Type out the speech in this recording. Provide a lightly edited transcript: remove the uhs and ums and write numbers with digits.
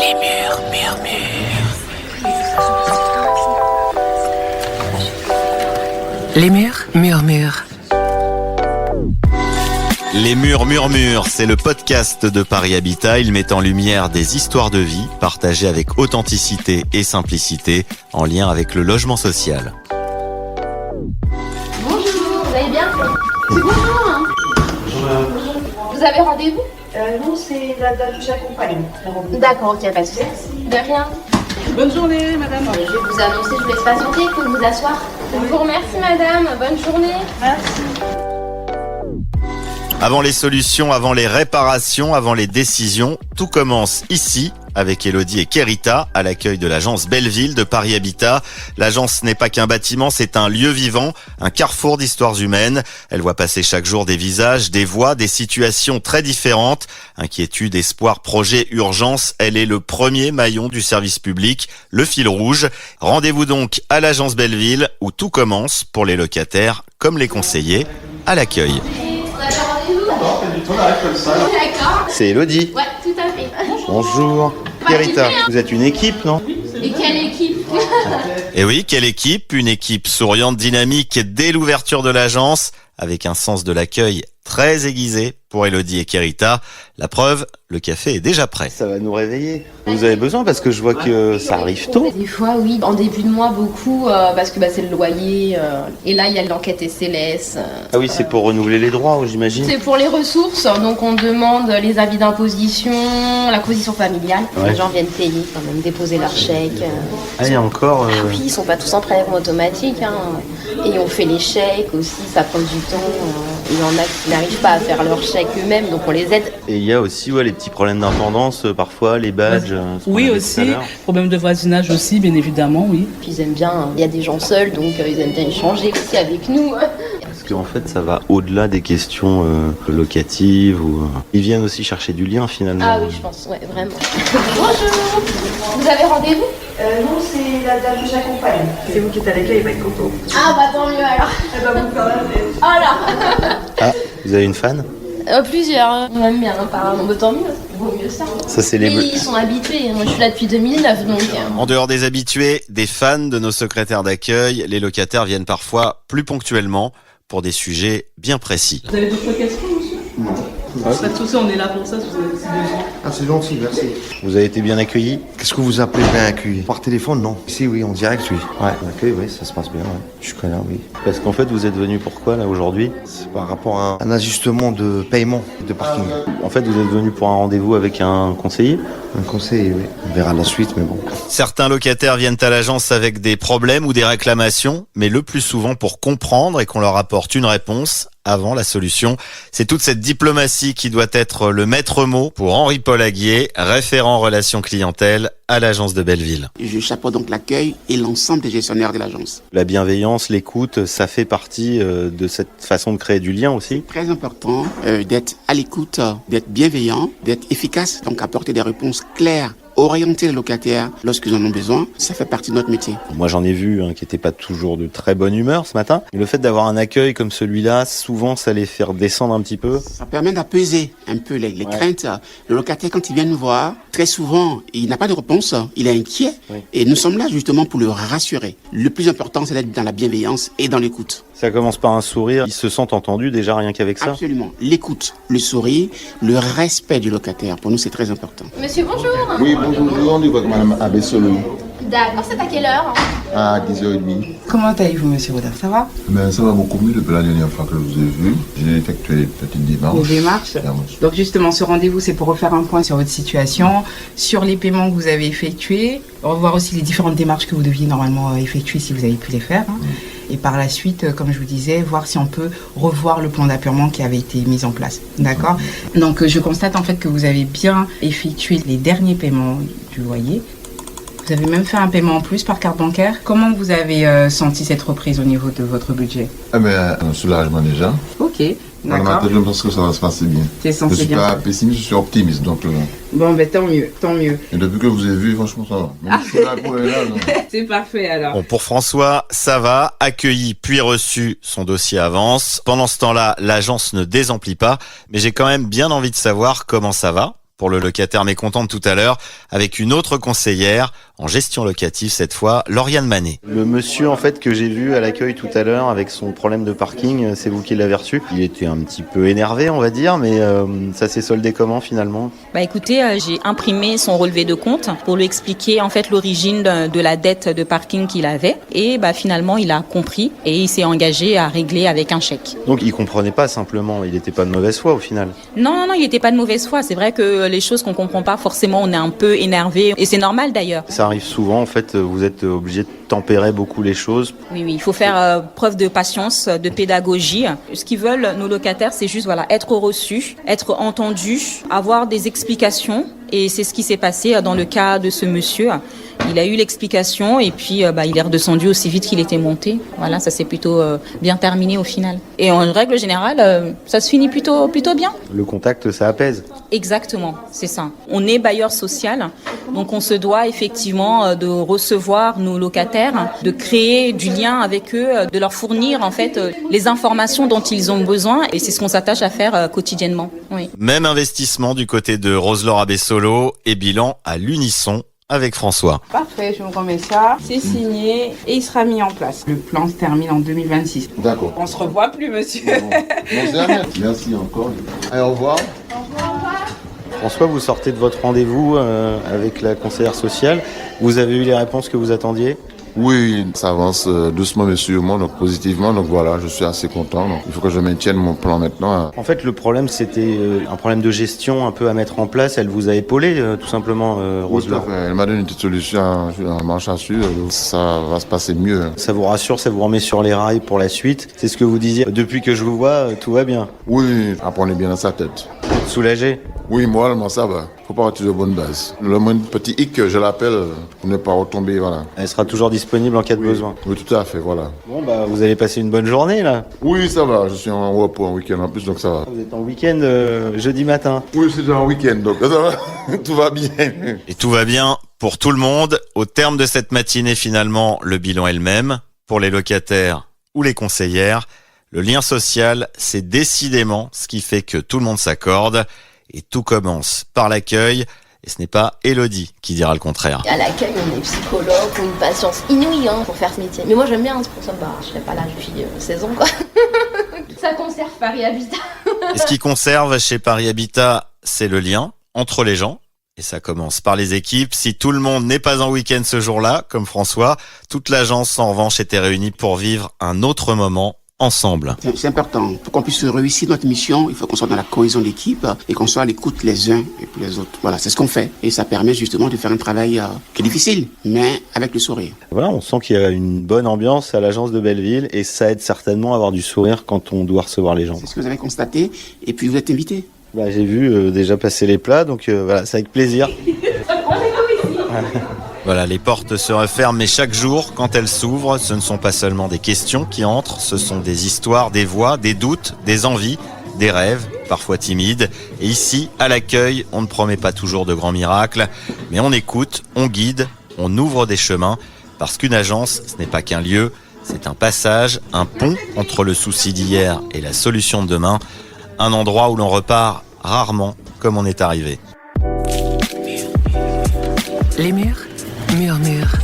Les murs murmurent. Les murs murmurent. Les murs murmurent, c'est le podcast de Paris Habitat. Il met en lumière des histoires de vie partagées avec authenticité et simplicité en lien avec le logement social. Bonjour, vous allez bien? Bonjour. Vous avez rendez-vous? Non, c'est la dame que j'accompagne. D'accord, ok, pas de souci. De rien. Bonne journée, madame. Je vais vous annoncer, je vous laisse patienter, il faut vous asseoir. Je vous remercie, madame. Bonne journée. Merci. Avant les solutions, avant les réparations, avant les décisions, tout commence ici avec Elodie et Kerita à l'accueil de l'agence Belleville de Paris Habitat. L'agence n'est pas qu'un bâtiment, c'est un lieu vivant, un carrefour d'histoires humaines. Elle voit passer chaque jour des visages, des voix, des situations très différentes. Inquiétude, espoir, projet, urgence, elle est le premier maillon du service public, le fil rouge. Rendez-vous donc à l'agence Belleville où tout commence pour les locataires comme les conseillers à l'accueil. Vous avez rendez-vous? D'accord. C'est Elodie. Ouais, tout à fait. Bonjour. Kerita, vous êtes une équipe, non? Et quelle équipe? Et oui, quelle équipe? Une équipe souriante, dynamique dès l'ouverture de l'agence, avec un sens de l'accueil très aiguisé pour Elodie et Kerita. La preuve, le café est déjà prêt. Ça va nous réveiller. Vous avez besoin parce que je vois que ça arrive tôt. Des fois, oui. En début de mois, beaucoup, parce que c'est le loyer. Et là, il y a l'enquête SLS. Ah oui, c'est pour renouveler les droits, j'imagine. C'est pour les ressources, donc on demande les avis d'imposition, la composition familiale. Ouais. Les gens viennent payer quand même, déposer leur chèque. Ah, il y a encore... Oui, ils sont pas tous en prélèvement automatique. Et on fait les chèques aussi, ça prend du temps. Il y en a qui n'arrivent pas à faire leurs chèques eux-mêmes, donc on les aide. Et il y a aussi les petits problèmes d'intendance, parfois, les badges. Oui, aussi. Problème de voisinage aussi, bien évidemment, oui. Puis ils aiment bien, il y a des gens seuls, donc ils aiment bien échanger aussi avec nous. Parce qu'en fait, ça va au-delà des questions locatives. Ils viennent aussi chercher du lien, finalement. Ah oui, je pense, ouais, vraiment. Bonjour. Vous avez rendez-vous? Non, c'est la dame que j'accompagne. C'est vous qui êtes à l'accueil, il va être content. Ah bah tant mieux alors. Elle va vous faire la tête. Oh là. Ah, vous avez une fan? Plusieurs, on aime bien, apparemment. Bah, tant mieux, vaut mieux ça. Ça, c'est les... Ils sont habitués, moi je suis là depuis 2009, donc... En dehors des habitués, des fans de nos secrétaires d'accueil, les locataires viennent parfois plus ponctuellement pour des sujets bien précis. Vous avez d'autres questions, monsieur? Non. Pas de souci, on est là pour ça, si vous avez besoin. Ah, c'est gentil, merci. Vous avez été bien accueillis? Qu'est-ce que vous appelez bien accueilli? Par téléphone, non? Ici, oui, en direct, oui. Ouais, l'accueil, oui, ça se passe bien, ouais. Je suis là, oui. Parce qu'en fait, vous êtes venu pourquoi, là, aujourd'hui? C'est par rapport à un ajustement de paiement de parking. En fait, vous êtes venu pour un rendez-vous avec un conseiller? Un conseil, oui. On verra la suite, mais bon. Certains locataires viennent à l'agence avec des problèmes ou des réclamations, mais le plus souvent pour comprendre et qu'on leur apporte une réponse avant la solution. C'est toute cette diplomatie qui doit être le maître mot pour Henri-Paul Aguier, référent relations clientèle à l'agence de Belleville. Je chapeaute donc l'accueil et l'ensemble des gestionnaires de l'agence. La bienveillance, l'écoute, ça fait partie de cette façon de créer du lien aussi. Très important d'être à l'écoute, d'être bienveillant, d'être efficace, donc apporter des réponses claires, orienter les locataires lorsqu'ils en ont besoin. Ça fait partie de notre métier. Moi, j'en ai vu qui n'étaient pas toujours de très bonne humeur ce matin. Et le fait d'avoir un accueil comme celui-là, souvent, ça les fait redescendre un petit peu. Ça permet d'apaiser un peu les craintes. Le locataire, quand il vient nous voir, très souvent, il n'a pas de réponse, il est inquiet. Oui. Et nous sommes là justement pour le rassurer. Le plus important, c'est d'être dans la bienveillance et dans l'écoute. Ça commence par un sourire. Ils se sentent entendus déjà rien qu'avec ça. Absolument. L'écoute, le sourire, le respect du locataire. Pour nous, c'est très important. Monsieur, bonjour. Oui, bonjour, je rendez-vous avec Madame Abessolo D'accord, c'est à quelle heure? à 10h30. Comment allez-vous, monsieur Rodin? Ça va? Ben, ça va beaucoup mieux depuis la dernière fois que je vous ai vu. J'ai effectué des petites démarches. Les démarches. Donc justement, ce rendez-vous, c'est pour refaire un point sur votre situation, sur les paiements que vous avez effectués, revoir aussi les différentes démarches que vous deviez normalement effectuer si vous avez pu les faire. Et par la suite, comme je vous disais, voir si on peut revoir le plan d'apurement qui avait été mis en place. D'accord? Donc je constate en fait que vous avez bien effectué les derniers paiements du loyer. Vous avez même fait un paiement en plus par carte bancaire. Comment vous avez senti cette reprise au niveau de votre budget? Eh bien, un soulagement déjà. Ok, Dans d'accord. ma tête, je pense que ça va se passer bien. C'est Je censé suis bien. pas pessimiste, je suis optimiste. Donc, Bon, ben tant mieux, tant mieux. et depuis que je vous ai vu, franchement, ça va. Même si je suis là pour les là, non. C'est parfait alors. Bon, pour François, ça va. Accueilli puis reçu, son dossier avance. Pendant ce temps-là, l'agence ne désemplit pas. Mais j'ai quand même bien envie de savoir comment ça va pour le locataire mécontent de tout à l'heure, avec une autre conseillère en gestion locative cette fois, Lauriane Manet. Le monsieur en fait que j'ai vu à l'accueil tout à l'heure avec son problème de parking, c'est vous qui l'avez reçu. Il était un petit peu énervé on va dire, mais ça s'est soldé comment finalement? Écoutez, j'ai imprimé son relevé de compte pour lui expliquer en fait l'origine de la dette de parking qu'il avait et finalement il a compris et il s'est engagé à régler avec un chèque. Donc il comprenait pas simplement, il n'était pas de mauvaise foi au final? Non, il n'était pas de mauvaise foi. C'est vrai que les choses qu'on comprend pas forcément, on est un peu énervé et c'est normal d'ailleurs. Ça arrive souvent en fait, vous êtes obligé de tempérer beaucoup les choses. Oui, il faut faire preuve de patience, de pédagogie. Ce qu'ils veulent nos locataires, c'est juste être reçus, être entendus, avoir des explications et c'est ce qui s'est passé dans le cas de ce monsieur. Il a eu l'explication et puis il est redescendu aussi vite qu'il était monté. Voilà, ça s'est plutôt bien terminé au final. Et en règle générale, ça se finit plutôt bien. Le contact, ça apaise. Exactement, c'est ça. On est bailleur social, donc on se doit effectivement de recevoir nos locataires, de créer du lien avec eux, de leur fournir en fait les informations dont ils ont besoin et c'est ce qu'on s'attache à faire quotidiennement. Oui. Même investissement du côté de Rose-Laure Abessolo et bilan à l'unisson avec François. Parfait, je vous remets ça. C'est signé et il sera mis en place. Le plan se termine en 2026. D'accord. On se revoit plus, monsieur. Merci encore. Allez, au revoir. François, vous sortez de votre rendez-vous avec la conseillère sociale. Vous avez eu les réponses que vous attendiez? Oui, ça avance doucement mais sûrement, donc positivement. Donc voilà, je suis assez content. Donc, il faut que je maintienne mon plan maintenant. En fait, le problème, c'était un problème de gestion un peu à mettre en place. Elle vous a épaulé, tout simplement, Rose-Laure. Elle m'a donné une petite solution en marche à suivre. Ça va se passer mieux. Ça vous rassure, ça vous remet sur les rails pour la suite. C'est ce que vous disiez. Depuis que je vous vois, tout va bien. Oui, après on est bien dans sa tête. Soulagé? Oui, moralement ça va. Faut pas partir de bonne base. Le moindre petit hic, je l'appelle, pour ne pas retomber, voilà. Elle sera toujours disponible en cas de besoin. Oui, tout à fait, voilà. Bon, vous allez passer une bonne journée, là. Oui, ça va. Je suis en repos en week-end en plus, donc ça va. Vous êtes en week-end jeudi matin. Oui, c'est déjà en week-end, donc ça va. Tout va bien. Et tout va bien pour tout le monde. Au terme de cette matinée, finalement, le bilan est le même. Pour les locataires ou les conseillères, le lien social, c'est décidément ce qui fait que tout le monde s'accorde. Et tout commence par l'accueil. Et ce n'est pas Elodie qui dira le contraire. À l'accueil, on est psychologue, on a une patience inouïe pour faire ce métier. Mais moi, j'aime bien, c'est pour ça je serai pas là depuis 16 ans, quoi. Ça conserve Paris Habitat. Et ce qui conserve chez Paris Habitat, c'est le lien entre les gens. Et ça commence par les équipes. Si tout le monde n'est pas en week-end ce jour-là, comme François, toute l'agence en revanche était réunie pour vivre un autre moment ensemble. C'est important. Pour qu'on puisse réussir notre mission, il faut qu'on soit dans la cohésion d'équipe et qu'on soit à l'écoute les uns et puis les autres. Voilà, c'est ce qu'on fait. Et ça permet justement de faire un travail qui est difficile, mais avec le sourire. Voilà, on sent qu'il y a une bonne ambiance à l'agence de Belleville et ça aide certainement à avoir du sourire quand on doit recevoir les gens. C'est ce que vous avez constaté et puis vous êtes invité. J'ai vu déjà passer les plats, donc voilà, c'est avec plaisir. Voilà, les portes se referment, mais chaque jour, quand elles s'ouvrent, ce ne sont pas seulement des questions qui entrent, ce sont des histoires, des voix, des doutes, des envies, des rêves, parfois timides. Et ici, à l'accueil, on ne promet pas toujours de grands miracles, mais on écoute, on guide, on ouvre des chemins, parce qu'une agence, ce n'est pas qu'un lieu, c'est un passage, un pont entre le souci d'hier et la solution de demain, un endroit où l'on repart rarement comme on est arrivé. Les murs murmurent.